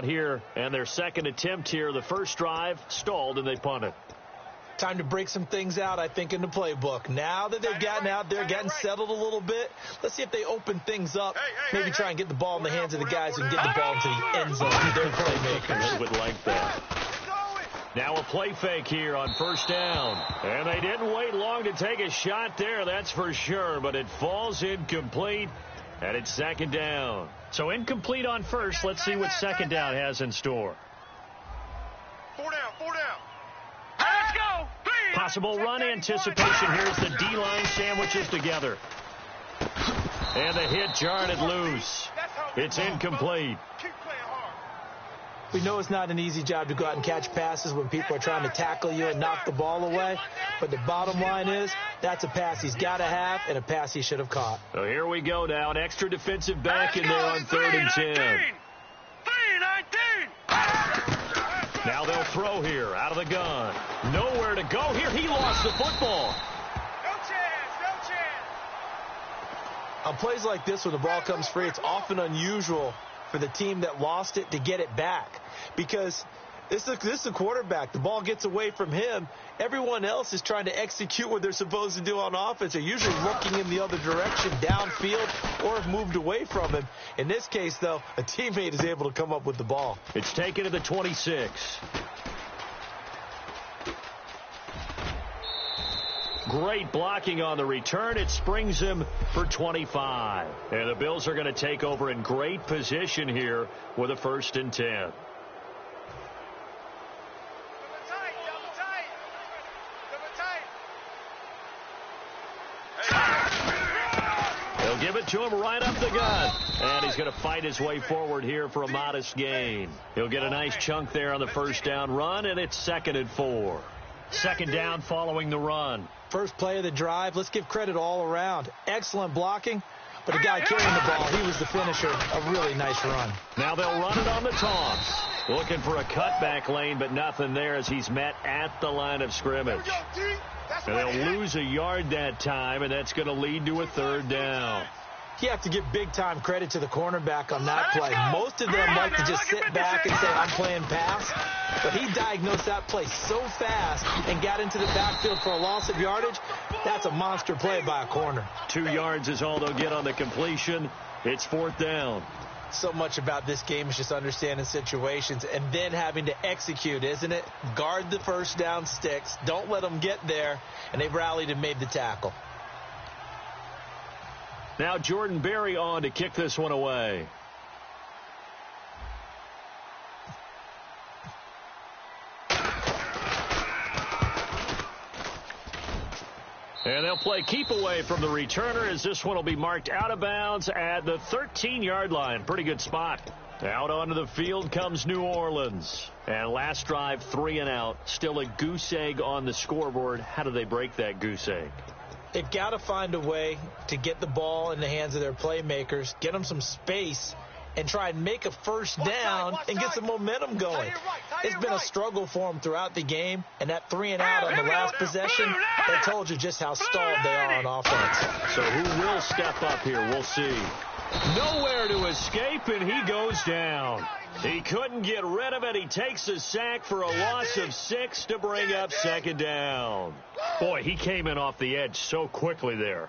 here, and their second attempt here. The first drive stalled, and they punted. Time to break some things out, I think, in the playbook. Now that they've gotten out there, gotten settled a little bit, let's see if they open things up. Maybe try and get the ball in the hands of the guys who can get the ball into the end zone. Their playmakers would like that. Now a play fake here on first down. And they didn't wait long to take a shot there, that's for sure. But it falls incomplete, and it's second down. So incomplete on first. Let's see what second down has in store. 4 down, 4 down. Let's go. Possible run anticipation. Here's the D-line sandwiches together. And the hit jarred it loose. It's incomplete. We know it's not an easy job to go out and catch passes when people are trying to tackle you and knock the ball away. But the bottom line is, that's a pass he's got to have and a pass he should have caught. So here we go now. An extra defensive back in there on 3rd and 10. 3-19. Now they'll throw here out of the gun. Nowhere to go here. He lost the football. No chance, no chance. On plays like this, when the ball comes free, it's often unusual for the team that lost it to get it back, because this is a quarterback. The ball gets away from him. Everyone else is trying to execute what they're supposed to do on offense. They're usually looking in the other direction, downfield, or have moved away from him. In this case, though, a teammate is able to come up with the ball. It's taken to the 26. Great blocking on the return. It springs him for 25. And the Bills are going to take over in great position here with a 1st and 10. They'll give it to him right up the gut. And he's going to fight his way forward here for a modest gain. He'll get a nice chunk there on the first down run, and it's 2nd and 4. Second down following the run. First play of the drive. Let's give credit all around. Excellent blocking, but the guy carrying the ball, he was the finisher. A really nice run. Now they'll run it on the toss. Looking for a cutback lane, but nothing there as he's met at the line of scrimmage. And they'll lose a yard that time, and that's going to lead to a 3rd down. You have to give big-time credit to the cornerback on that play. Most of them like to just sit back and say, I'm playing pass. But he diagnosed that play so fast and got into the backfield for a loss of yardage. That's a monster play by a corner. 2 yards is all they'll get on the completion. It's 4th down. So much about this game is just understanding situations and then having to execute, isn't it? Guard the first down sticks. Don't let them get there. And they've rallied and made the tackle. Now Jordan Berry on to kick this one away. And they'll play keep away from the returner as this one will be marked out of bounds at the 13-yard line. Pretty good spot. Out onto the field comes New Orleans. And last drive, 3 and out. Still a goose egg on the scoreboard. How do they break that goose egg? They've got to find a way to get the ball in the hands of their playmakers, get them some space, and try and make a first down and get some momentum going. It's been a struggle for them throughout the game, and that 3 and out on the last possession, that told you just how stalled they are on offense. So who will step up here? We'll see. Nowhere to escape, and he goes down. He couldn't get rid of it. He takes a sack for a loss of 6 to bring up 2nd down. Boy, he came in off the edge so quickly there.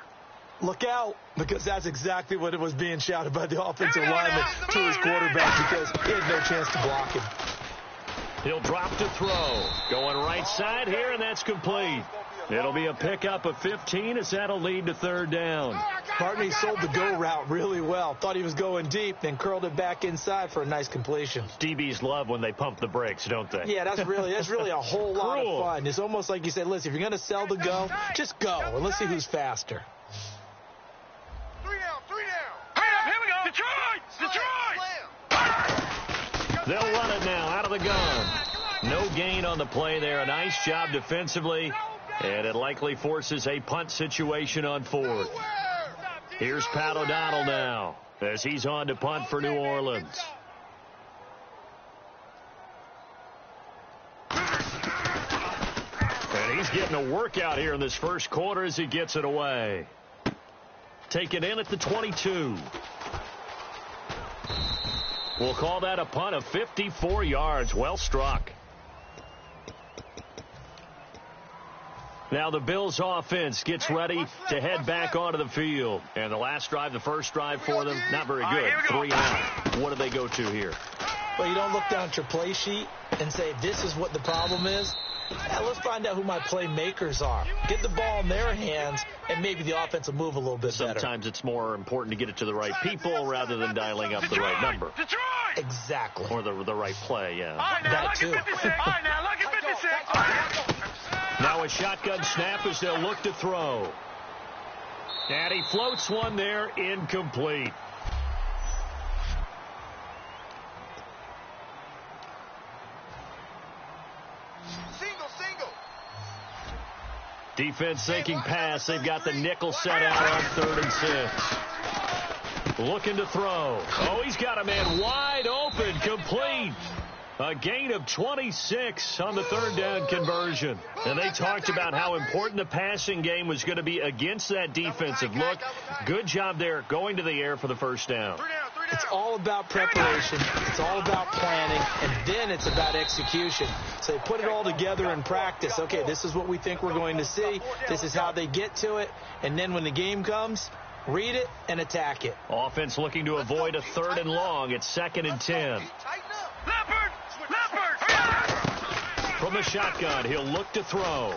Look out, because that's exactly what it was being shouted by the offensive lineman to his quarterback, because he had no chance to block him. He'll drop to throw. Going right side here, and that's complete. It'll be a pickup of 15 as that'll lead to 3rd down. Partney sold the go route really well. Thought he was going deep, then curled it back inside for a nice completion. DBs love when they pump the brakes, don't they? Yeah, that's really a whole lot of fun. It's almost like you said, listen, if you're going to sell the go, just go, and let's see who's faster. 3 down, 3 down. Here we go. Detroit! They'll run it now out of the gun. No gain on the play there. A nice job defensively, and it likely forces a punt situation on 4th. Here's Pat O'Donnell now as he's on to punt for New Orleans. And he's getting a workout here in this first quarter as he gets it away. Taken in at the 22. We'll call that a punt of 54 yards. Well struck. Now the Bills offense gets ready to head back onto the field. And the last drive, the first drive for them, not very good. 3 and out. What do they go to here? Well, you don't look down at your play sheet and say, this is what the problem is. Yeah, let's find out who my playmakers are. Get the ball in their hands, and maybe the offense will move a little bit better. Sometimes it's more important to get it to the right people rather than dialing up the right number. Exactly. Or the right play, yeah. That too. Now a shotgun snap as they'll look to throw. And he floats one there, incomplete. Single. Defense thinking pass. They've got the nickel set out on 3rd and 6. Looking to throw. Oh, he's got a man wide open, complete. A gain of 26 on the 3rd down conversion. And they talked about how important the passing game was going to be against that defensive look. Good job there going to the air for the first down. It's all about preparation. It's all about planning. And then it's about execution. So they put it all together in practice. Okay, this is what we think we're going to see. This is how they get to it. And then when the game comes, read it and attack it. Offense looking to avoid a 3rd and long. It's 2nd and 10. From the shotgun, he'll look to throw.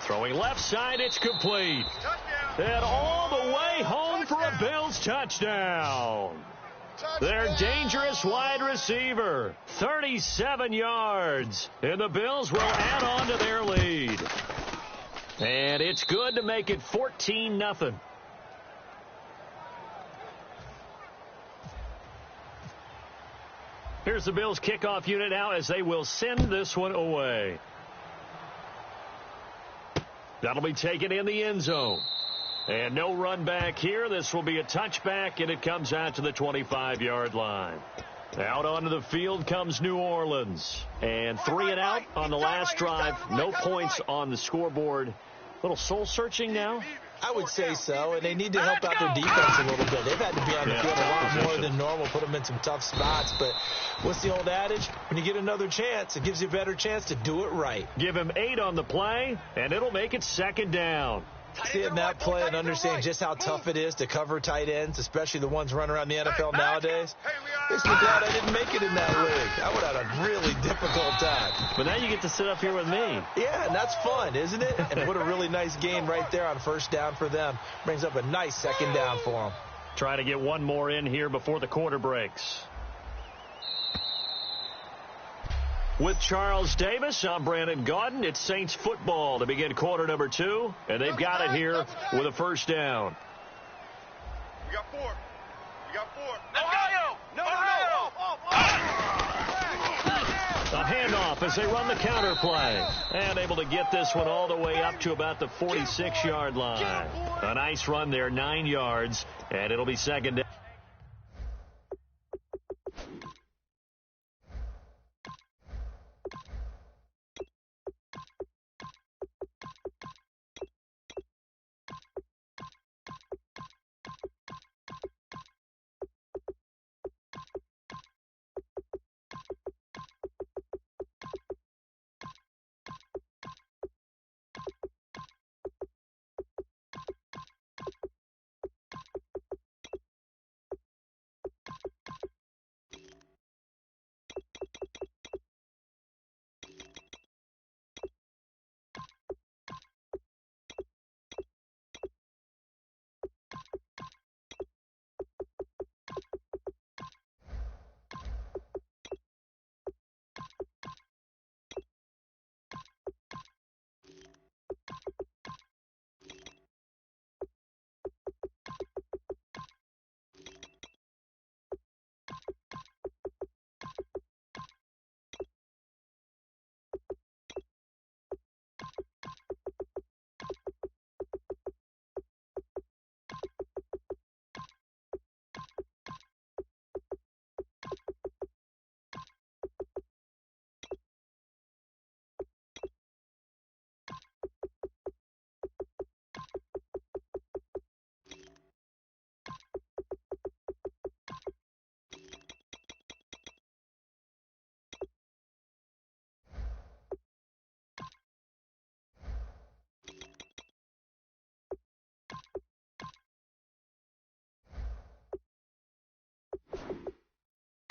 Throwing left side, it's complete. And all the way home for a Bills touchdown. Their dangerous wide receiver, 37 yards. And the Bills will add on to their lead. And it's good to make it 14-0. Here's the Bills kickoff unit now as they will send this one away. That'll be taken in the end zone. And no run back here. This will be a touchback, and it comes out to the 25-yard line. Out onto the field comes New Orleans. And 3 and out on the last drive. No points on the scoreboard. A little soul-searching now. I would say so, and they need to help out their defense a little bit. They've had to be on the field a lot more than normal, put them in some tough spots. But what's the old adage? When you get another chance, it gives you a better chance to do it right. Give him 8 on the play, and it'll make it 2nd down. Seeing that play and understanding just how tough it is to cover tight ends, especially the ones running around the NFL nowadays, makes me glad I didn't make it in that league. I would have had a really difficult time. But now you get to sit up here with me. Yeah, and that's fun, isn't it? And what a really nice gain right there on 1st down for them. Brings up a nice 2nd down for them. Try to get one more in here before the quarter breaks. With Charles Davis, I'm Brandon Gaudin. It's Saints football to begin quarter number 2, and they've got it here with a 1st down. We got 4. Ohio! No. A handoff as they run the counter play. And able to get this one all the way up to about the 46-yard line. A nice run there, 9 yards, and it'll be 2nd down.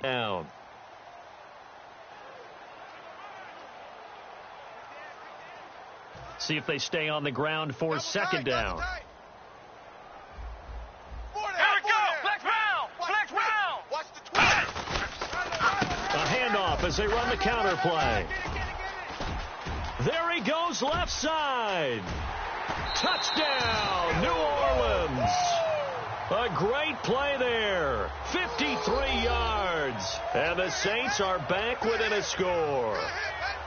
down. See if they stay on the ground for second down. A handoff as they run the counter play. There he goes left side. Touchdown, New Orleans. A great play there. 53 yards. And the Saints are back within a score.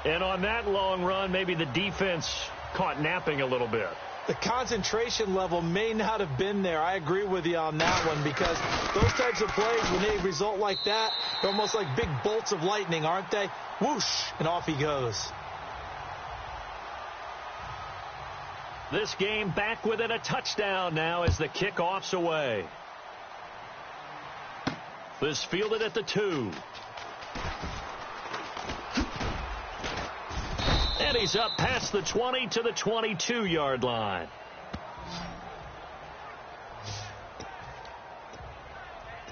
And on that long run, maybe the defense caught napping a little bit. The concentration level may not have been there. I agree with you on that one, because those types of plays, when they result like that, they're almost like big bolts of lightning, aren't they? Whoosh, and off he goes. This game back within a touchdown now as the kickoff's away. This fielded at the 2. And he's up past the 20 to the 22-yard line.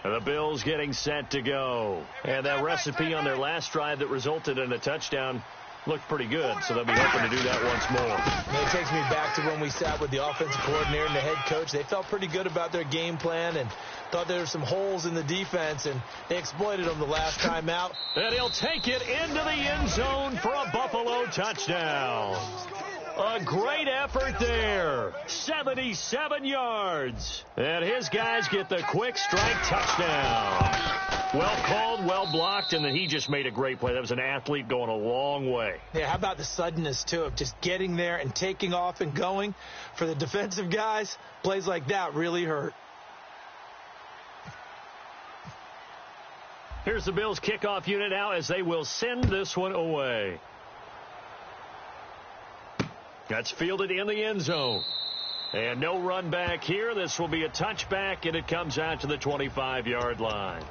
And the Bills getting set to go. And that recipe on their last drive that resulted in a touchdown looked pretty good, so they'll be hoping to do that once more. And it takes me back to when we sat with the offensive coordinator and the head coach. They felt pretty good about their game plan and thought there were some holes in the defense, and they exploited them the last time out. And he'll take it into the end zone for a Buffalo touchdown. A great effort there. 77 yards. And his guys get the quick strike touchdown. Well called, well blocked, and then he just made a great play. That was an athlete going a long way. Yeah, how about the suddenness, too, of just getting there and taking off and going? For the defensive guys, plays like that really hurt. Here's the Bills' kickoff unit now as they will send this one away. That's fielded in the end zone. And no run back here. This will be a touchback, and it comes out to the 25-yard line.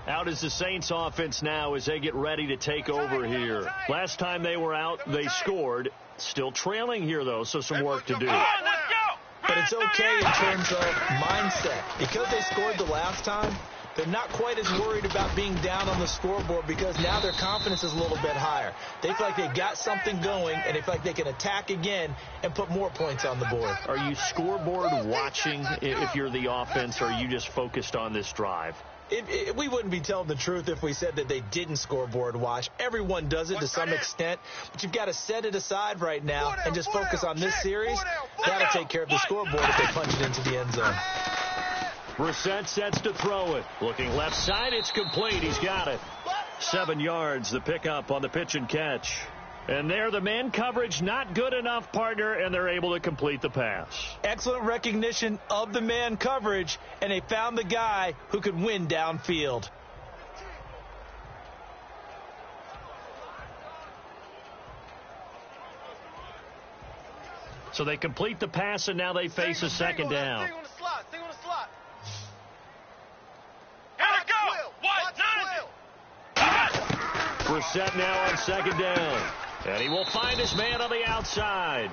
Out is the Saints offense now as they get ready to take over here. Last time they were out, they scored. Still trailing here, though, so some work to do. But it's okay in terms of mindset. Because they scored the last time, they're not quite as worried about being down on the scoreboard, because now their confidence is a little bit higher. They feel like they got something going, and they feel like they can attack again and put more points on the board. Are you scoreboard watching if you're the offense, or are you just focused on this drive? We wouldn't be telling the truth if we said that they didn't scoreboard watch. Everyone does it to some extent, but you've got to set it aside right now and just focus on this series. That'll take care of the scoreboard if they punch it into the end zone. Brissett sets to throw it. Looking left side, it's complete. He's got it. 7 yards, the pickup on the pitch and catch. And there, the man coverage not good enough, partner, and they're able to complete the pass. Excellent recognition of the man coverage, and they found the guy who could win downfield. So they complete the pass, and now they face a second down. Stay on the slot. Stay on the slot. Brissett now on second down. And he will find his man on the outside.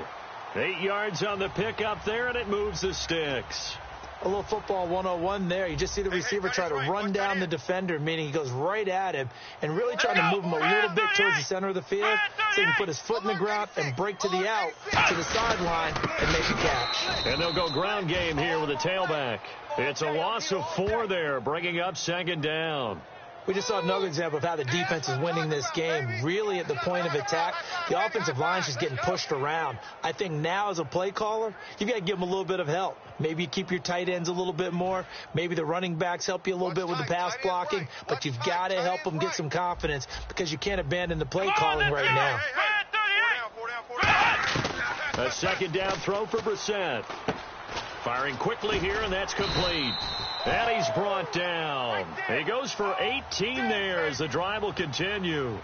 8 yards on the pickup there, and it moves the sticks. A little football 101 there. You just see the receiver try to run down the defender, meaning he goes right at him and really trying to move him a little bit towards the center of the field so he can put his foot in the ground and break to the out, to the sideline, and make a catch. And they'll go ground game here with a tailback. It's a loss of 4 there, bringing up second down. We just saw another example of how the defense is winning this game. Really at the point of attack, the offensive line's just getting pushed around. I think now as a play caller, you've got to give them a little bit of help. Maybe you keep your tight ends a little bit more. Maybe the running backs help you a little bit with the pass blocking. But you've got to help them get some confidence, because you can't abandon the play calling right now. A second down throw for Brissett. Firing quickly here, and that's complete. And he's brought down. He goes for 18 there as the drive will continue.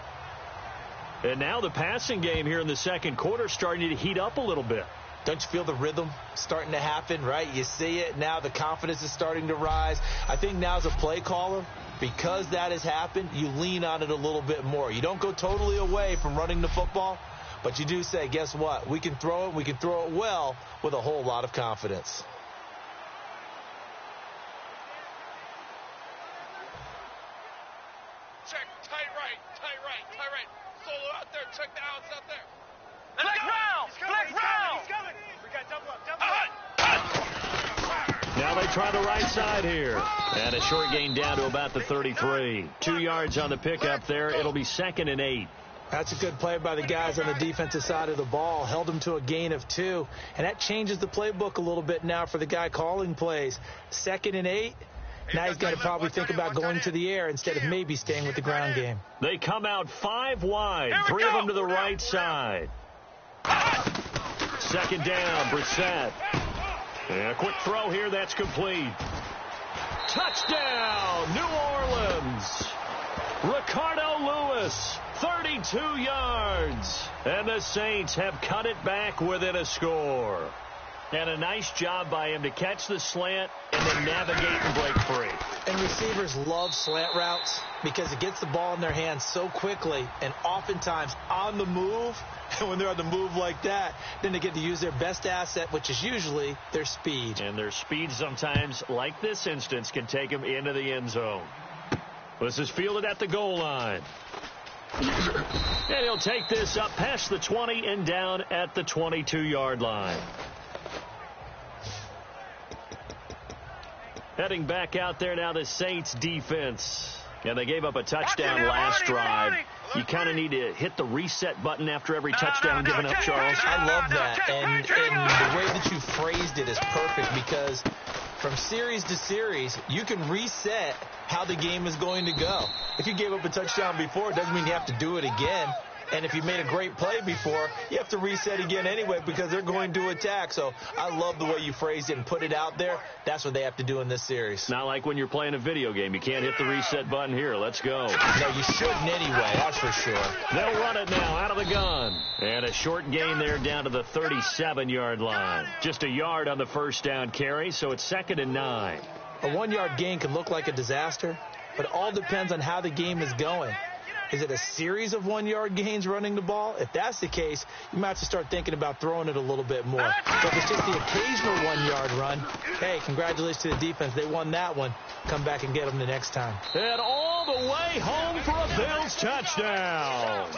And now the passing game here in the second quarter starting to heat up a little bit. Don't you feel the rhythm starting to happen, right? You see it now. The confidence is starting to rise. I think now as a play caller, because that has happened, you lean on it a little bit more. You don't go totally away from running the football, but you do say, guess what? We can throw it. We can throw it well with a whole lot of confidence. check. Tight right. Solo out there. Check the outs out there. Black round. He's coming. We got double up. Now they try the right side here. And a short gain down to about the 33. 2 yards on the pickup there. It'll be 2nd and 8. That's a good play by the guys on the defensive side of the ball. Held them to a gain of 2. And that changes the playbook a little bit now for the guy calling plays. 2nd and 8. Now he's got to probably think about going to the air instead of maybe staying with the ground game. They come out 5 wide. 3 of them to the right side. 2nd down, Brissett. And a quick throw here, that's complete. Touchdown, New Orleans. Ricardo Lewis, 32 yards. And the Saints have cut it back within a score. And a nice job by him to catch the slant and then navigate and break free. And receivers love slant routes because it gets the ball in their hands so quickly and oftentimes on the move. And when they're on the move like that, then they get to use their best asset, which is usually their speed. And their speed sometimes, like this instance, can take them into the end zone. This is fielded at the goal line. And he'll take this up past the 20 and down at the 22-yard line. Heading back out there now, the Saints defense. And they gave up a touchdown last drive. You kind of need to hit the reset button after every touchdown given up, Charles. I love that. And the way that you phrased it is perfect because from series to series, you can reset how the game is going to go. If you gave up a touchdown before, it doesn't mean you have to do it again. And if you made a great play before, you have to reset again anyway because they're going to attack. So I love the way you phrased it and put it out there. That's what they have to do in this series. Not like when you're playing a video game. You can't hit the reset button here. Let's go. No, you shouldn't anyway. That's for sure. They'll run it now out of the gun. And a short gain there down to the 37-yard line. Just a yard on the first down carry, so it's 2nd and 9. A 1-yard gain can look like a disaster, but it all depends on how the game is going. Is it a series of 1-yard gains running the ball? If that's the case, you might have to start thinking about throwing it a little bit more. But if it's just the occasional 1-yard run, hey, congratulations to the defense. They won that one. Come back and get them the next time. And all the way home for a Bills touchdown.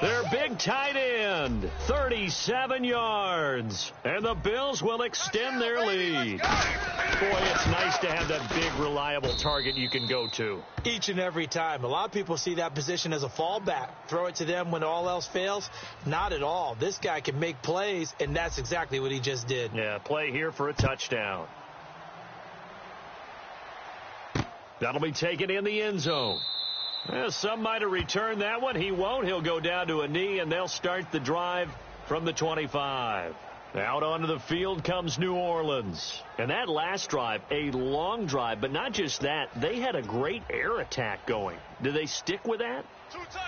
Their big tight end, 37 yards. And the Bills will extend their lead. Boy, it's nice to have that big, reliable target you can go to. Each and every time. A lot of people see that position as a fallback. Throw it to them when all else fails. Not at all. This guy can make plays, and that's exactly what he just did. Yeah, play here for a touchdown. That'll be taken in the end zone. Some might have returned that one. He won't. He'll go down to a knee, and they'll start the drive from the 25. Out onto the field comes New Orleans. And that last drive, a long drive, but not just that. They had a great air attack going. Do they stick with that?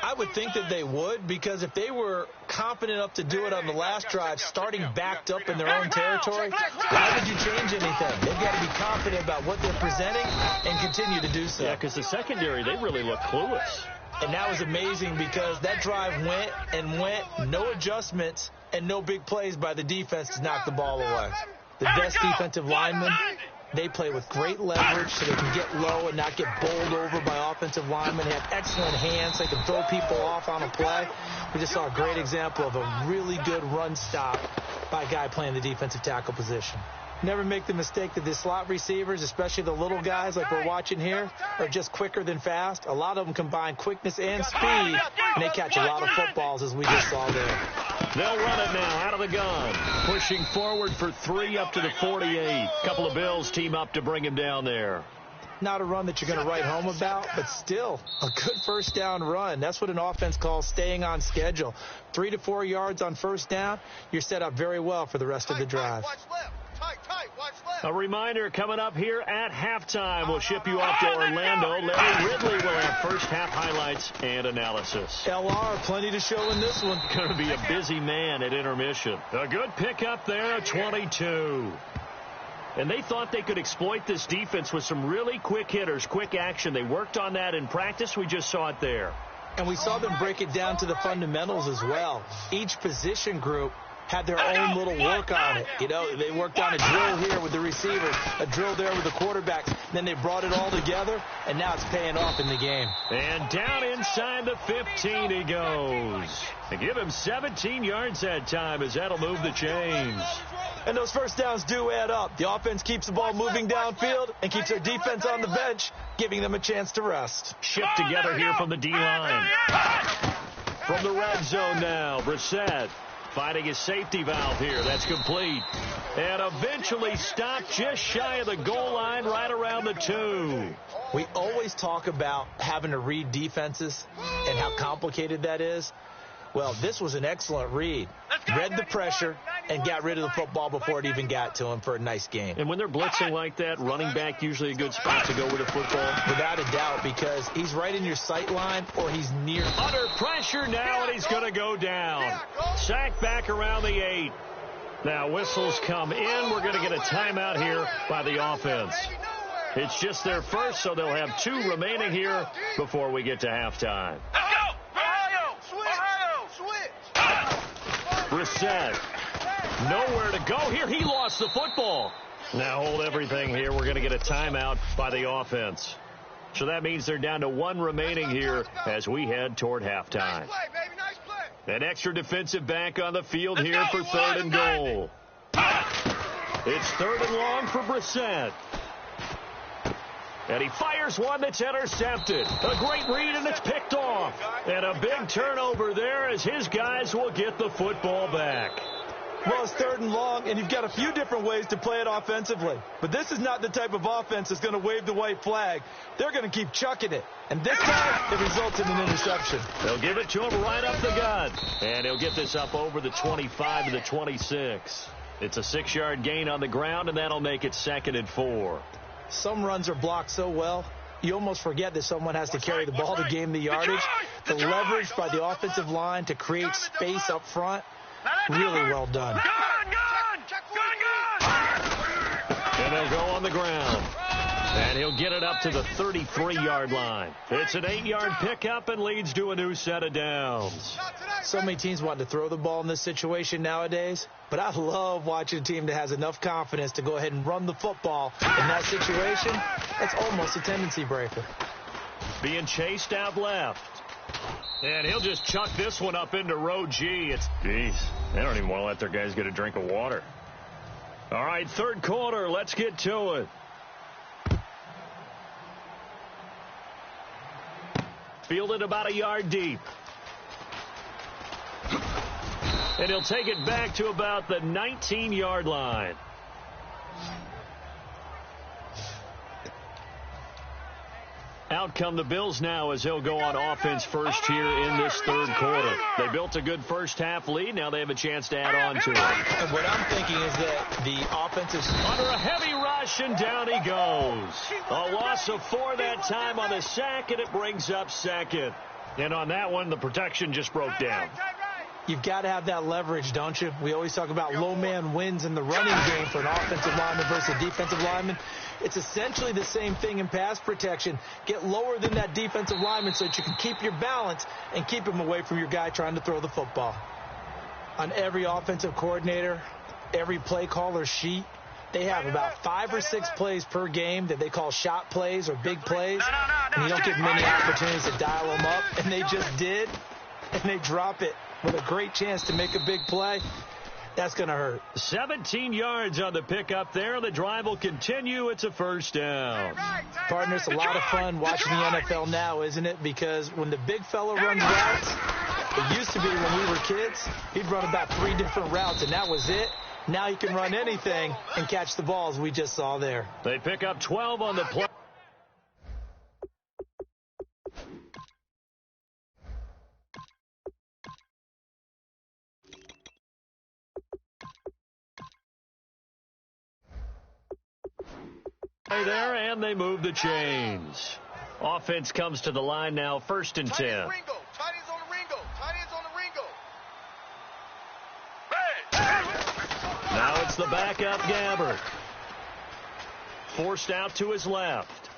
I would think that they would, because if they were confident enough to do it on the last drive, starting backed up in their own territory, why would you change anything? They've got to be confident about what they're presenting and continue to do so. Yeah, because the secondary, they really look clueless. And that was amazing because that drive went and went, no adjustments, and no big plays by the defense to knock the ball away. The best defensive linemen, they play with great leverage so they can get low and not get bowled over by offensive linemen. They have excellent hands. They can throw people off on a play. We just saw a great example of a really good run stop by a guy playing the defensive tackle position. Never make the mistake that the slot receivers, especially the little guys like we're watching here, are just quicker than fast. A lot of them combine quickness and speed, and they catch a lot of footballs, as we just saw there. They'll run it now out of the gun. Pushing forward for 3 up to the 48. Couple of Bills team up to bring him down there. Not a run that you're going to write home about, but still a good first down run. That's what an offense calls staying on schedule. 3 to 4 yards on first down, you're set up very well for the rest of the drive. A reminder coming up here at halftime. We'll ship you off to Orlando. Larry Ridley will have first half highlights and analysis. LR, plenty to show in this one. Going to be a busy man at intermission. A good pickup there at 22. And they thought they could exploit this defense with some really quick hitters, quick action. They worked on that in practice. We just saw it there. And we saw them break it down to the fundamentals as well. Each position group had their own little work on it. You know, they worked on a drill here with the receivers, a drill there with the quarterbacks. Then they brought it all together, and now it's paying off in the game. And down inside the 15 he goes. They give him 17 yards that time as that'll move the chains. And those first downs do add up. The offense keeps the ball moving downfield and keeps their defense on the bench, giving them a chance to rest. Shift together here from the D-line. From the red zone now, Brissett finding his safety valve here. That's complete. And eventually stopped just shy of the goal line right around the 2. We always talk about having to read defenses and how complicated that is. Well, this was an excellent read. Read the pressure and got rid of the football before it even got to him for a nice game. And when they're blitzing like that, running back usually a good spot to go with the football. Without a doubt, because he's right in your sight line or he's near. Under pressure now, and he's going to go down. Sacked back around the 8. Now whistles come in. We're going to get a timeout here by the offense. It's just their first, so they'll have 2 remaining here before we get to halftime. Brissett, nowhere to go here. He lost the football. Now hold everything here. We're going to get a timeout by the offense. So that means they're down to 1 remaining here as we head toward halftime. An extra defensive back on the field here for 3rd and goal. It's 3rd and long for Brissett. And he fires one that's intercepted. A great read, and it's picked off. And a big turnover there as his guys will get the football back. Well, it's 3rd and long, and you've got a few different ways to play it offensively. But this is not the type of offense that's going to wave the white flag. They're going to keep chucking it. And this time, it results in an interception. They'll give it to him right up the gut. And he'll get this up over the 25 to the 26. It's a 6-yard gain on the ground, and that'll make it 2nd and 4. Some runs are blocked so well, you almost forget that someone has to carry the ball to gain the yardage. The leverage by the offensive line to create space up front, really well done. And they'll go on the ground. And he'll get it up to the 33-yard line. It's an 8-yard pickup and leads to a new set of downs. So many teams want to throw the ball in this situation nowadays, but I love watching a team that has enough confidence to go ahead and run the football in that situation. That's almost a tendency breaker. Being chased out left. And he'll just chuck this one up into row G. Geez, they don't even want to let their guys get a drink of water. All right, 3rd quarter, let's get to it. Fielded about a yard deep. And he'll take it back to about the 19-yard line. Out come the Bills now as they'll go on offense first here in this 3rd quarter. They built a good first-half lead. Now they have a chance to add on to it. And what I'm thinking is that the offensive... Under a heavy rush, and down he goes. A loss of 4 that time on the sack, and it brings up 2nd. And on that one, the protection just broke down. You've got to have that leverage, don't you? We always talk about low man wins in the running game for an offensive lineman versus a defensive lineman. It's essentially the same thing in pass protection. Get lower than that defensive lineman so that you can keep your balance and keep him away from your guy trying to throw the football. On every offensive coordinator, every play caller sheet, they have about 5 or 6 plays per game that they call shot plays or big plays. And you don't get many opportunities to dial them up. And they just did. And they drop it with a great chance to make a big play. That's going to hurt. 17 yards on the pickup there. The drive will continue. It's a 1st down. Partner, it's a lot of fun watching the NFL now, isn't it? Because when the big fella runs routes, it used to be when we were kids, he'd run about 3 different routes, and that was it. Now he can run anything and catch the balls we just saw there. They pick up 12 on the play. There, and they move the chains. Offense comes to the line now, 1st and 10. Tight ends on the Ringo. Now it's the backup Gabbert. Forced out to his left.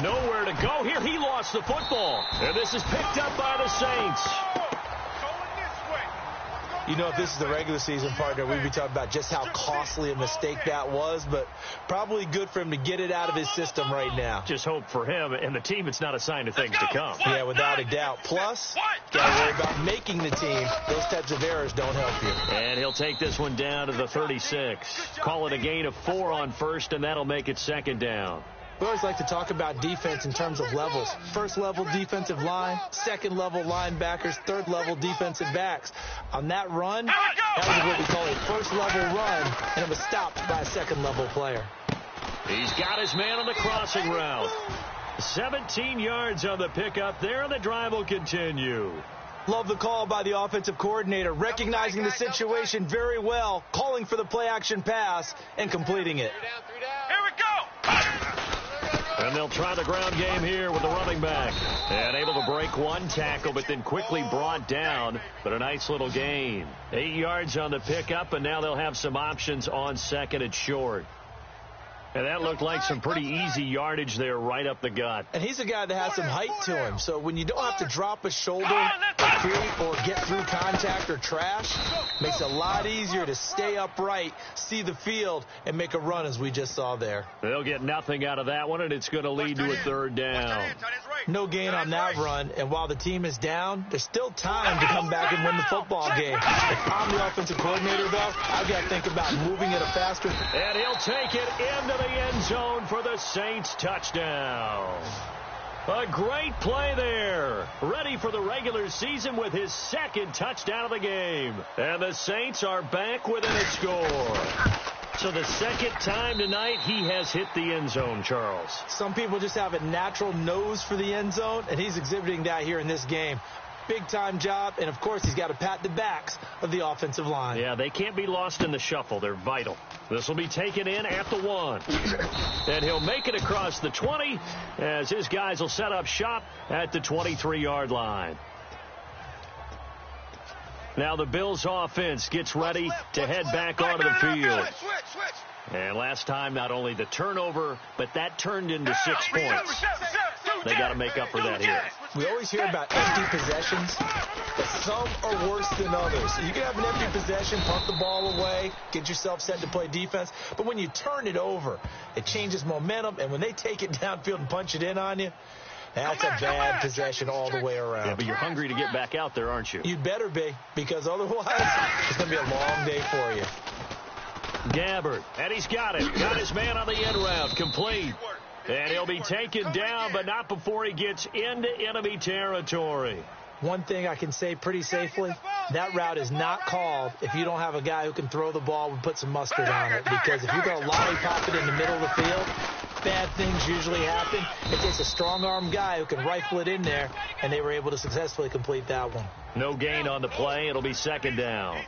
Nowhere to go here. He lost the football. And this is picked up by the Saints. You know, if this is the regular season, partner, we'd be talking about just how costly a mistake that was, but probably good for him to get it out of his system right now. Just hope for him and the team it's not a sign of things to come. Yeah, without a doubt. Plus, got to worry about making the team. Those types of errors don't help you. And he'll take this one down to the 36. Call it a gain of 4 on first, and that'll make it second down. We always like to talk about defense in terms of levels. First-level defensive line, second-level linebackers, third-level defensive backs. On that run, that was what we call a first-level run, and it was stopped by a second-level player. He's got his man on the crossing route. 17 yards on the pickup there, and the drive will continue. Love the call by the offensive coordinator, recognizing the situation very well, calling for the play-action pass, and completing it. Here we go. And they'll try the ground game here with the running back. And able to break one tackle, but then quickly brought down. But a nice little gain. 8 yards on the pickup, and now they'll have some options on second and short. And that looked like some pretty easy yardage there right up the gut. And he's a guy that has some height to him. So when you don't have to drop a shoulder or create or get through contact or trash, makes it a lot easier to stay upright, see the field, and make a run as we just saw there. They'll get nothing out of that one, and it's going to lead to a third down. No gain on that run, and while the team is down, there's still time to come back and win the football game. If I'm the offensive coordinator, though, I've got to think about moving at a faster... And he'll take it into the end zone for the Saints touchdown. A great play there. Ready for the regular season with his second touchdown of the game. And the Saints are back within a score. So the second time tonight he has hit the end zone, Charles. Some people just have a natural nose for the end zone, and he's exhibiting that here in this game. Big-time job, and, of course, he's got to pat the backs of the offensive line. Yeah, they can't be lost in the shuffle. They're vital. This will be taken in at the 1. And he'll make it across the 20 as his guys will set up shop at the 23-yard line. Now the Bills offense gets ready to head back onto the field. And last time, not only the turnover, but that turned into 6 points. They got to make up for that here. We always hear about empty possessions, but some are worse than others. You can have an empty possession, punt the ball away, get yourself set to play defense, but when you turn it over, it changes momentum, and when they take it downfield and punch it in on you, that's a bad possession all the way around. Yeah, but you're hungry to get back out there, aren't you? You better be, because otherwise it's going to be a long day for you. Gabbert, and he's got it. Got his man on the end route, complete. And he'll be taken down, but not before he gets into enemy territory. One thing I can say pretty safely, that route is not called if you don't have a guy who can throw the ball and put some mustard on it. Because if you're going to lollipop it in the middle of the field, bad things usually happen. It takes a strong-arm guy who can rifle it in there, and they were able to successfully complete that one. No gain on the play. It'll be second down.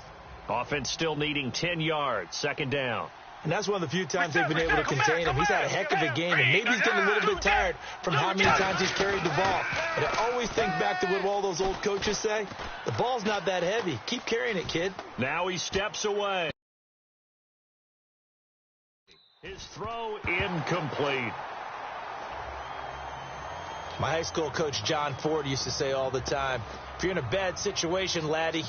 Offense still needing 10 yards. Second down. And that's one of the few times they've been able to contain him. He's had a heck of a game, and maybe he's getting a little bit tired from how many times he's carried the ball. But I always think back to what all those old coaches say. The ball's not that heavy. Keep carrying it, kid. Now he steps away. His throw incomplete. My high school coach, John Ford, used to say all the time, if you're in a bad situation, laddie,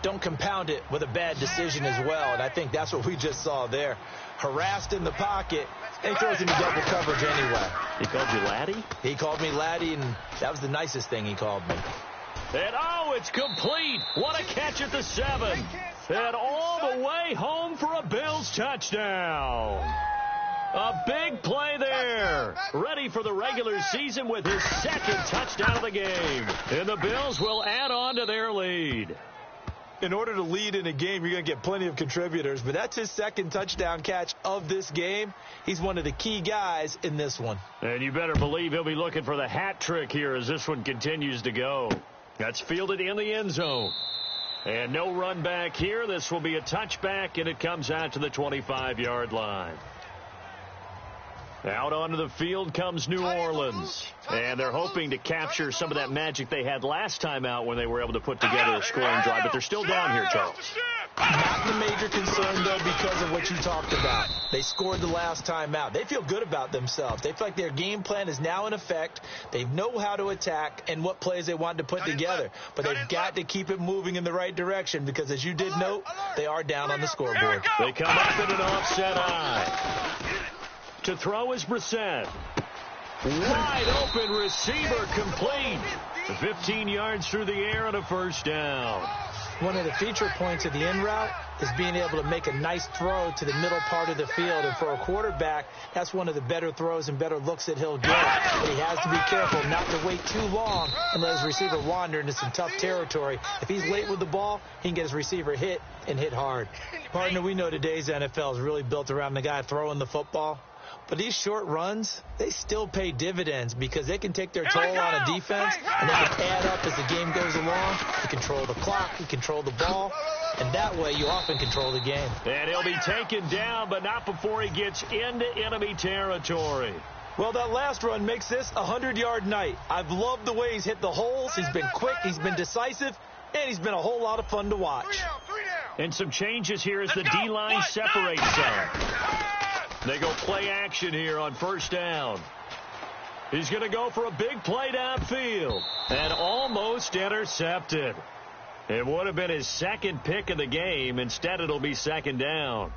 don't compound it with a bad decision as well. And I think that's what we just saw there. Harassed in the pocket, and he throws into double coverage anyway. He called you laddie? He called me laddie, and that was the nicest thing he called me. And oh, it's complete. What a catch at the 7. And all the way home for a Bills touchdown. A big play there. Ready for the regular season with his second touchdown of the game. And the Bills will add on to their lead. In order to lead in a game, you're going to get plenty of contributors, but that's his second touchdown catch of this game. He's one of the key guys in this one. And you better believe he'll be looking for the hat trick here as this one continues to go. That's fielded in the end zone. And no run back here. This will be a touchback, and it comes out to the 25-yard line. Out onto the field comes New Orleans. And they're hoping to capture some of that magic they had last time out when they were able to put together a scoring drive. But they're still down here, Charles. Not the major concern, though, because of what you talked about. They scored the last time out. They feel good about themselves. They feel like their game plan is now in effect. They know how to attack and what plays they want to put together. But they've got to keep it moving in the right direction because, as you did note, they are down on the scoreboard. They come up in an offset eye. To throw is Brissett. Wide open receiver complete. 15 yards through the air and a first down. One of the feature points of the in route is being able to make a nice throw to the middle part of the field. And for a quarterback, that's one of the better throws and better looks that he'll get. But he has to be careful not to wait too long and let his receiver wander into some tough territory. If he's late with the ball, he can get his receiver hit and hit hard. Partner, we know today's NFL is really built around the guy throwing the football. But these short runs, they still pay dividends because they can take their toll on a defense and they can add up as the game goes along. You control the clock, you control the ball, and that way you often control the game. And he'll be taken down, but not before he gets into enemy territory. Well, that last run makes this a 100-yard night. I've loved the way he's hit the holes. He's been quick, he's been decisive, and he's been a whole lot of fun to watch. And some changes here as the D-line separates some. They go play action here on first down. He's going to go for a big play downfield and almost intercepted. It would have been his second pick of the game. Instead, it'll be second down.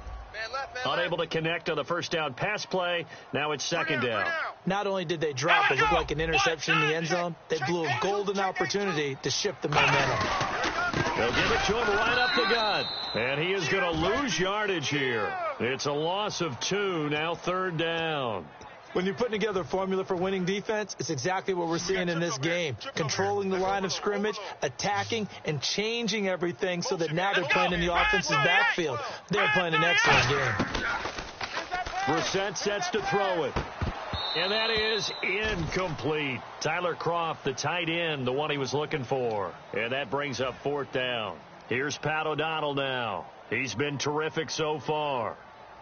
Unable to connect on the first down pass play. Now it's second down. Not only did they drop what looked like an interception in the end zone, they blew a golden opportunity to shift the momentum. They'll give it to him right up the gut. And he is going to lose yardage here. It's a loss of 2, now third down. When you're putting together a formula for winning defense, it's exactly what we're seeing in this game. Controlling the line of scrimmage, attacking, and changing everything so that now they're playing in the offensive backfield. They're playing an excellent game. Brissett sets to throw it. And that is incomplete. Tyler Kroft, the tight end, the one he was looking for. And that brings up fourth down. Here's Pat O'Donnell now. He's been terrific so far.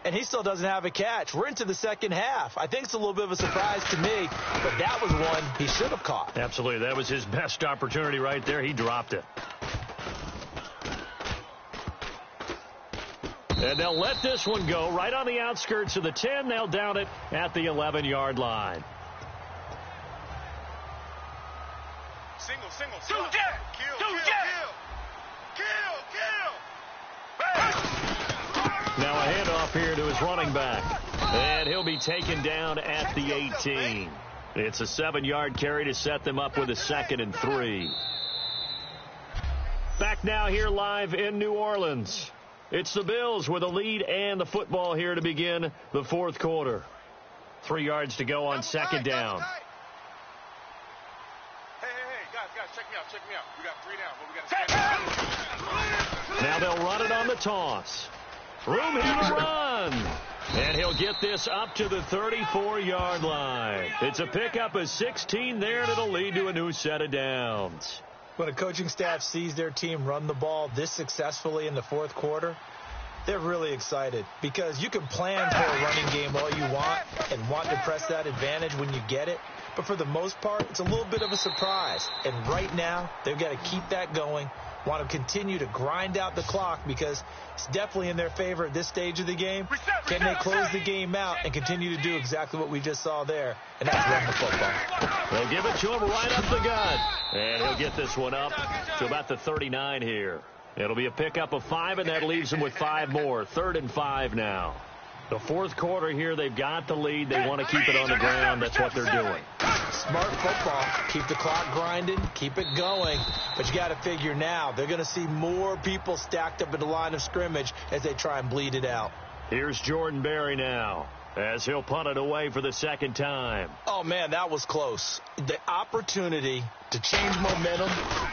And he still doesn't have a catch. We're into the second half. I think it's a little bit of a surprise to me, but that was one he should have caught. Absolutely. That was his best opportunity right there. He dropped it. And they'll let this one go right on the outskirts of the 10. They'll down it at the 11-yard line. Single. Kill. Now a handoff here to his running back. And he'll be taken down at the 18. It's a 7-yard carry to set them up with a 2nd and 3. Back now here live in New Orleans. It's the Bills with a lead and the football here to begin the fourth quarter. 3 yards to go on second down. Hey, guys, check me out. We got 3 down, but we got to Now they'll run it on the toss. Room here to run. And he'll get this up to the 34-yard line. It's a pickup of 16 there, and it'll lead to a new set of downs. When a coaching staff sees their team run the ball this successfully in the fourth quarter, they're really excited because you can plan for a running game all you want and want to press that advantage when you get it. But for the most part, it's a little bit of a surprise. And right now, they've got to keep that going, want to continue to grind out the clock because it's definitely in their favor at this stage of the game. Can they close the game out and continue to do exactly what we just saw there, and that's run the football. They'll give it to him right up the gut. And he'll get this one up to about the 39 here. It'll be a pickup of 5, and that leaves him with 5 more. 3rd and 5 now. The fourth quarter here, they've got the lead. They want to keep it on the ground. That's what they're doing. Smart football. Keep the clock grinding. Keep it going. But you got to figure now, they're going to see more people stacked up in the line of scrimmage as they try and bleed it out. Here's Jordan Berry now as he'll punt it away for the second time. Oh, man, that was close. The opportunity to change momentum,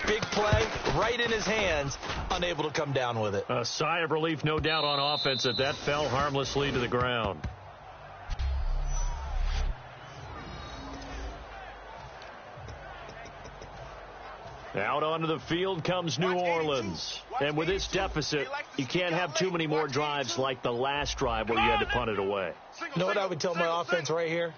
big play, right in his hands, unable to come down with it. A sigh of relief, no doubt, on offense that fell harmlessly to the ground. Out onto the field comes New Orleans. And with this deficit, you can't have too many more drives like the last drive where you had to punt it away. You know what I would tell my offense right here?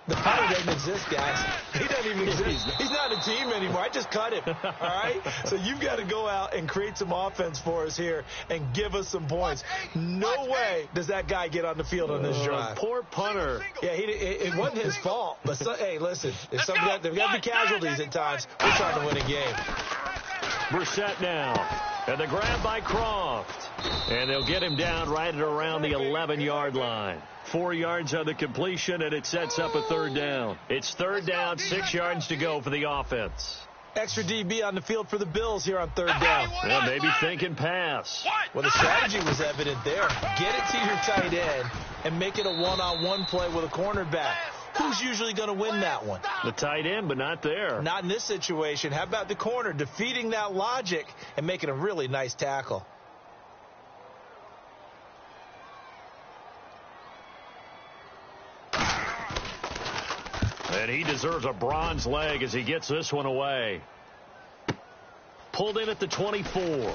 The punter doesn't exist, guys. He doesn't even exist. He's not a team anymore. I just cut him, all right? So you've got to go out and create some offense for us here and give us some points. No way does that guy get on the field on this drive. Poor punter. Yeah, it wasn't his fault. But, hey, listen, there's got to be casualties at times. We're trying to win a game. Brissett now. And the grab by Croft. And they'll get him down right at around the 11-yard line. 4 yards on the completion, and it sets up a third down. It's third down, 6 yards to go for the offense. Extra DB on the field for the Bills here on third down. Yeah, maybe thinking pass. Well, the strategy was evident there. Get it to your tight end and make it a one-on-one play with a cornerback. Who's usually going to win that one? The tight end, but not there. Not in this situation. How about the corner defeating that logic and making a really nice tackle? And he deserves a bronze leg as he gets this one away. Pulled in at the 24.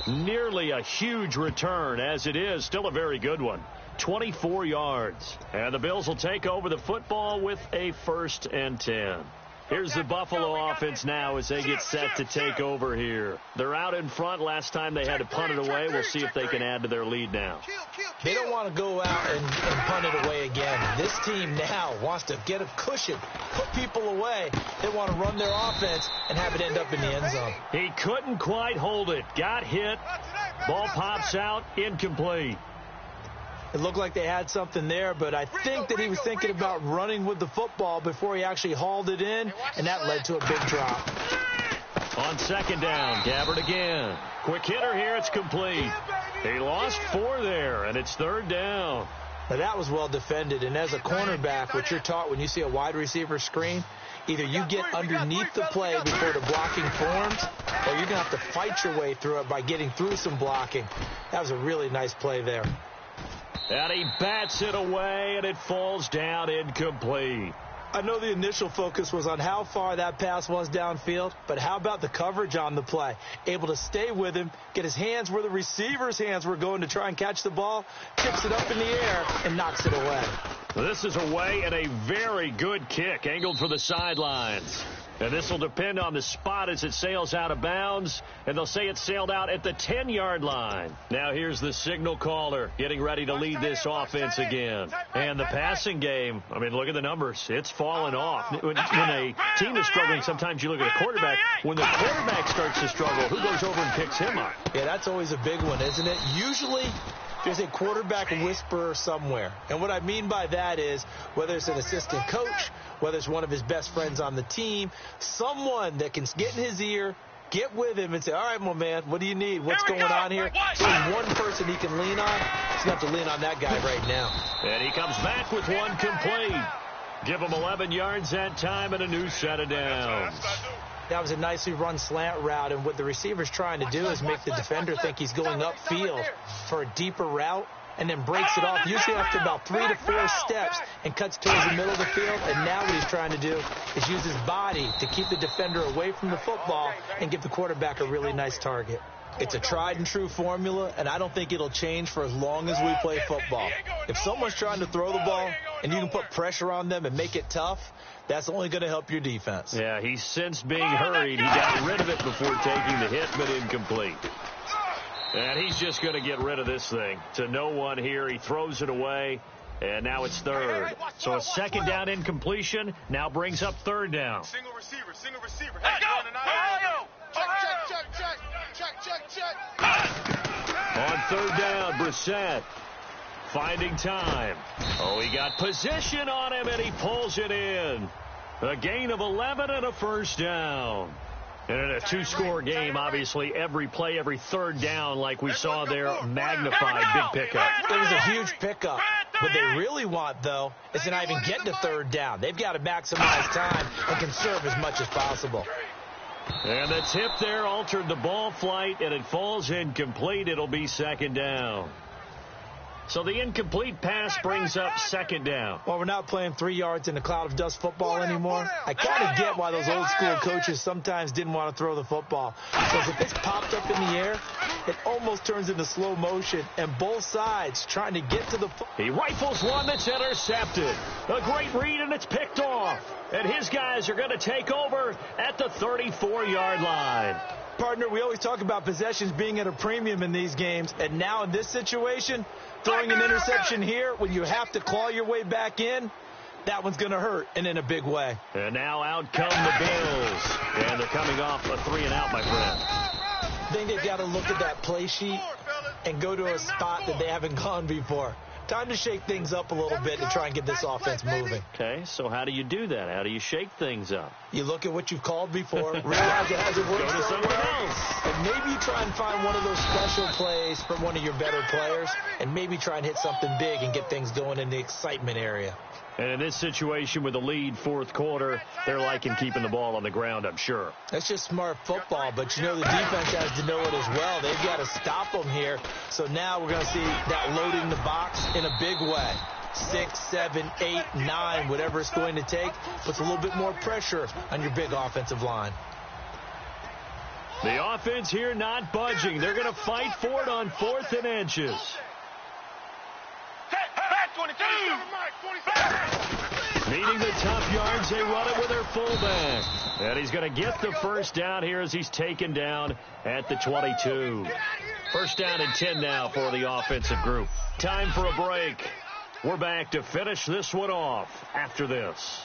Nearly a huge return, as it is. Still a very good one. 24 yards. And the Bills will take over the football with a 1st and 10. Here's the Buffalo offense now as they get set to take over here. They're out in front. Last time they had to punt it away. We'll see if they can add to their lead now. They don't want to go out and punt it away again. This team now wants to get a cushion, put people away. They want to run their offense and have it end up in the end zone. He couldn't quite hold it. Got hit. Ball pops out. Incomplete. It looked like they had something there, but I think that he was thinking about running with the football before he actually hauled it in, and that led to a big drop. On second down, Gabbard again. Quick hitter here, it's complete. He lost 4 there, and it's third down. Now that was well defended, and as a cornerback, what you're taught when you see a wide receiver screen, either you get underneath the play before the blocking forms, or you're going to have to fight your way through it by getting through some blocking. That was a really nice play there. And he bats it away, and it falls down incomplete. I know the initial focus was on how far that pass was downfield, but how about the coverage on the play? Able to stay with him, get his hands where the receiver's hands were going to try and catch the ball, tips it up in the air, and knocks it away. This is away and a very good kick, angled for the sidelines. And this will depend on the spot as it sails out of bounds. And they'll say it sailed out at the 10-yard line. Now here's the signal caller getting ready to lead this offense again. And the passing game, I mean, look at the numbers. It's fallen off. When a team is struggling, sometimes you look at a quarterback. When the quarterback starts to struggle, who goes over and picks him up? Yeah, that's always a big one, isn't it? Usually there's a quarterback whisperer somewhere. And what I mean by that is whether it's an assistant coach, whether it's one of his best friends on the team, someone that can get in his ear, get with him and say, all right, my man, what do you need? What's going on here? There's one person he can lean on. He's going to have to lean on that guy right now. And he comes back with one complete. Give him 11 yards that time and a new set of downs. That was a nicely run slant route, and what the receiver's trying to do is make the defender think he's going upfield for a deeper route and then breaks it off, usually after about 3 to 4 steps, and cuts towards the middle of the field. And now what he's trying to do is use his body to keep the defender away from the football and give the quarterback a really nice target. It's a tried and true formula, and I don't think it'll change for as long as we play football. If someone's trying to throw the ball and you can put pressure on them and make it tough, that's only going to help your defense. Yeah, he's since being hurried. He got rid of it before taking the hit, but incomplete. And he's just going to get rid of this thing to no one here. He throws it away, and now it's third. So a second down incompletion now brings up third down. Single receiver. Hey, go! Check. On third down, Brissett finding time. Oh, he got position on him, and he pulls it in. A gain of 11 and a first down. And in a 2-score game, obviously, every play, every third down, like we saw there, magnified, big pickup. It was a huge pickup. What they really want, though, is to not even get to third down. They've got to maximize time and conserve as much as possible. And the tip there altered the ball flight, and it falls incomplete. It'll be second down. So the incomplete pass brings up second down. Well, we're not playing 3 yards in a cloud of dust football anymore. I kind of get why those old school coaches sometimes didn't want to throw the football. Because if it's popped up in the air, it almost turns into slow motion, and both sides trying to get to the He rifles one that's intercepted. A great read, and it's picked off. And his guys are going to take over at the 34-yard line. Partner, we always talk about possessions being at a premium in these games, and now in this situation, throwing an interception here when you have to claw your way back in, that one's going to hurt, and in a big way. And now out come the Bills. And they're coming off a 3-and-out, my friend. I think they've got to look at that play sheet and go to a spot that they haven't gone before. Time to shake things up a little bit to try and get this offense moving. Okay, so how do you do that? How do you shake things up? You look at what you've called before, realize it hasn't worked Go to something else. and maybe you try and find one of those special plays from one of your better players, and maybe try and hit something big and get things going in the excitement area. And in this situation with the lead fourth quarter, they're liking keeping the ball on the ground, I'm sure. That's just smart football, but you know the defense has to know it as well. They've got to stop them here. So now we're going to see that loading the box in a big way. 6, 7, 8, 9, whatever it's going to take, puts a little bit more pressure on your big offensive line. The offense here not budging. They're going to fight for it on 4th and inches. Needing the tough yards, they run it with their fullback. And he's going to get the first down here as he's taken down at the 22. First down and 10 now for the offensive group. Time for a break. We're back to finish this one off after this.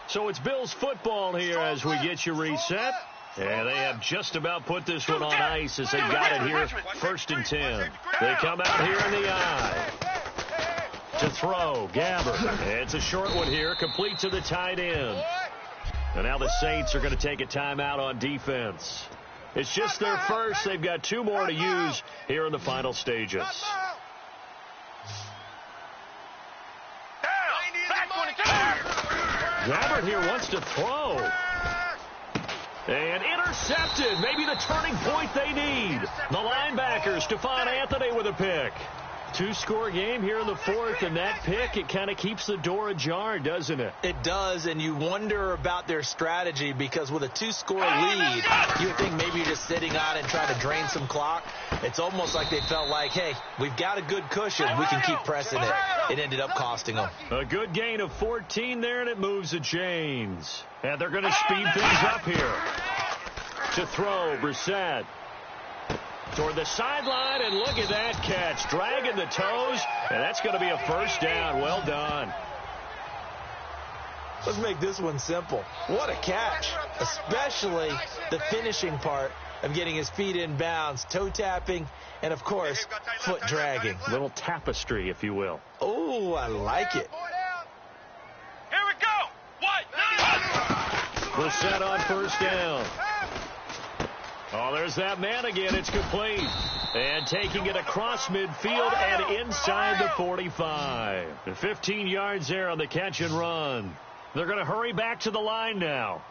So it's Bills football here as we get you reset. And they have just about put this one on ice as they got it here. 1st and 10. They come out here in the eye. To throw, Gabbert. It's a short one here, complete to the tight end. And now the Saints are going to take a timeout on defense. It's just their first. They've got 2 more to use here in the final stages. Gabbert here wants to throw. And intercepted. Maybe the turning point they need. The linebacker, Stephon Anthony with a pick. 2-score game here in the 4th, and that pick, it kind of keeps the door ajar, doesn't it? It does, and you wonder about their strategy because with a 2-score lead, you would think maybe you're just sitting on it and trying to drain some clock. It's almost like they felt like, hey, we've got a good cushion. We can keep pressing it. It ended up costing them. A good gain of 14 there, and it moves the chains. And they're going to speed things up here. To throw, Brissett. Toward the sideline, and look at that catch. Dragging the toes, and that's going to be a first down. Well done. Let's make this one simple. What a catch, especially the finishing part of getting his feet in bounds, toe tapping, and, of course, foot dragging. Little tapestry, if you will. Oh, I like it. Here we go. Brissett on first down. Oh, there's that man again. It's complete. And taking it across midfield and inside the 45. 15 yards there on the catch and run. They're going to hurry back to the line now.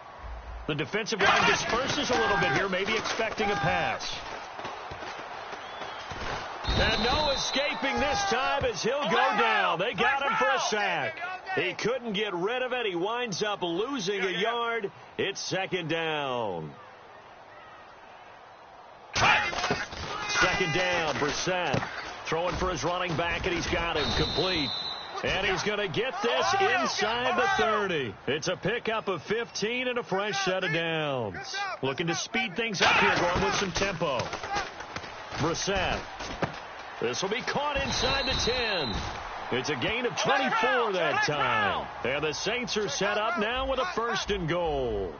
The defensive line disperses a little bit here, maybe expecting a pass. And no escaping this time as he'll go down. They got him for a sack. He couldn't get rid of it. He winds up losing a yard. It's 2nd down. 2nd down, Brissett throwing for his running back, and he's got him complete. And he's going to get this inside the 30. It's a pickup of 15 and a fresh set of downs. Looking to speed things up here, going with some tempo. Brissett. This will be caught inside the 10. It's a gain of 24 that time. And the Saints are set up now with a 1st and goal.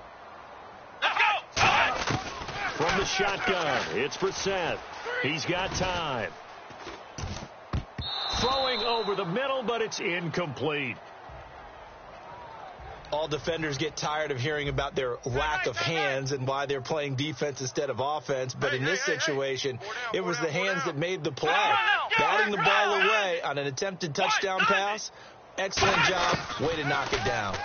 From the shotgun, it's Brissett. He's got time. Throwing over the middle, but it's incomplete. All defenders get tired of hearing about their lack of hands and why they're playing defense instead of offense. But in this situation, it was the hands that made the play. Batting the ball away on an attempted touchdown pass Excellent job. Way to knock it down.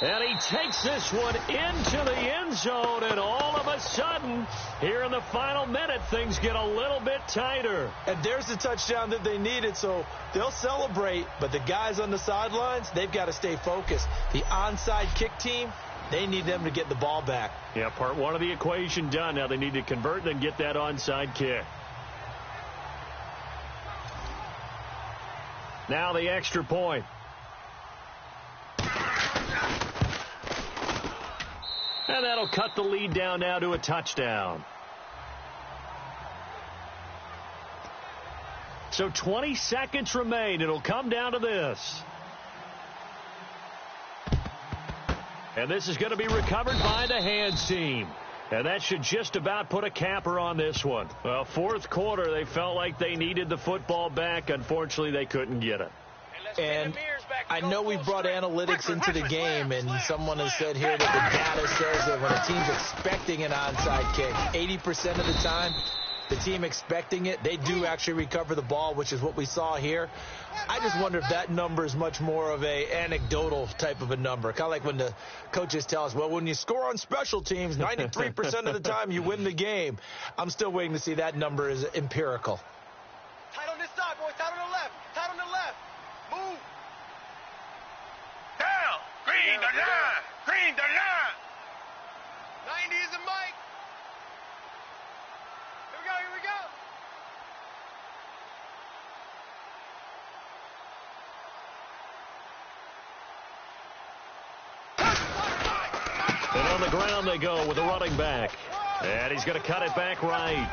And he takes this one into the end zone, and all of a sudden, here in the final minute, things get a little bit tighter. And there's the touchdown that they needed, so they'll celebrate, but the guys on the sidelines, they've got to stay focused. The onside kick team, they need them to get the ball back. Yeah, part one of the equation done. Now they need to convert and get that onside kick. Now the extra point. And that'll cut the lead down now to a touchdown. So 20 seconds remain. It'll come down to this. And this is going to be recovered by the hands team. And that should just about put a capper on this one. Well, fourth quarter, they felt like they needed the football back. Unfortunately, they couldn't get it. And I know we brought analytics into the game, and someone has said here that the data says that when a team's expecting an onside kick, 80% of the time, the team expecting it, they do actually recover the ball, which is what we saw here. I just wonder if that number is much more of a anecdotal type of a number. Kind of like when the coaches tell us, well, when you score on special teams, 93% of the time you win the game. I'm still waiting to see that number is empirical. Tight on this side, boys. Tight on the left. Tight on the left. Move. Down. Green the line. Green the line. 90 is the mic. Here we go. Here we go. And on the ground they go with the running back. And he's going to cut it back right.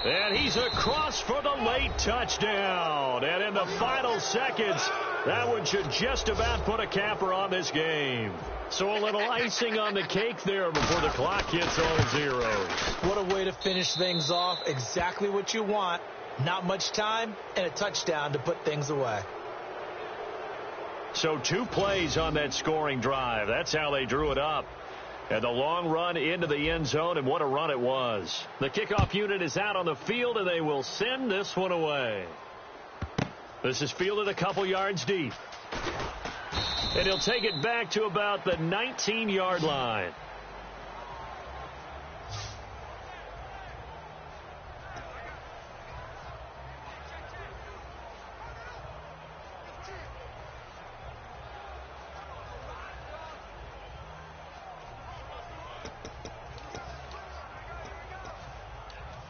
And he's across for the late touchdown. And in the final seconds, that one should just about put a capper on this game. So a little icing on the cake there before the clock hits all zeros. What a way to finish things off. Exactly what you want. Not much time and a touchdown to put things away. So 2 plays on that scoring drive. That's how they drew it up. And the long run into the end zone, and what a run it was. The kickoff unit is out on the field, and they will send this one away. This is fielded a couple yards deep. And he'll take it back to about the 19-yard line.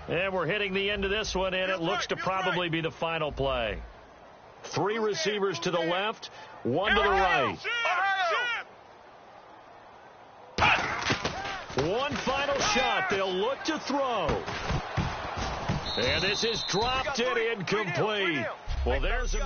And we're hitting the end of this one, and it looks to probably be the final play. 3 receivers to the left, 1 to the right. One final shot. They'll look to throw. And this is dropped and incomplete. Well, there's a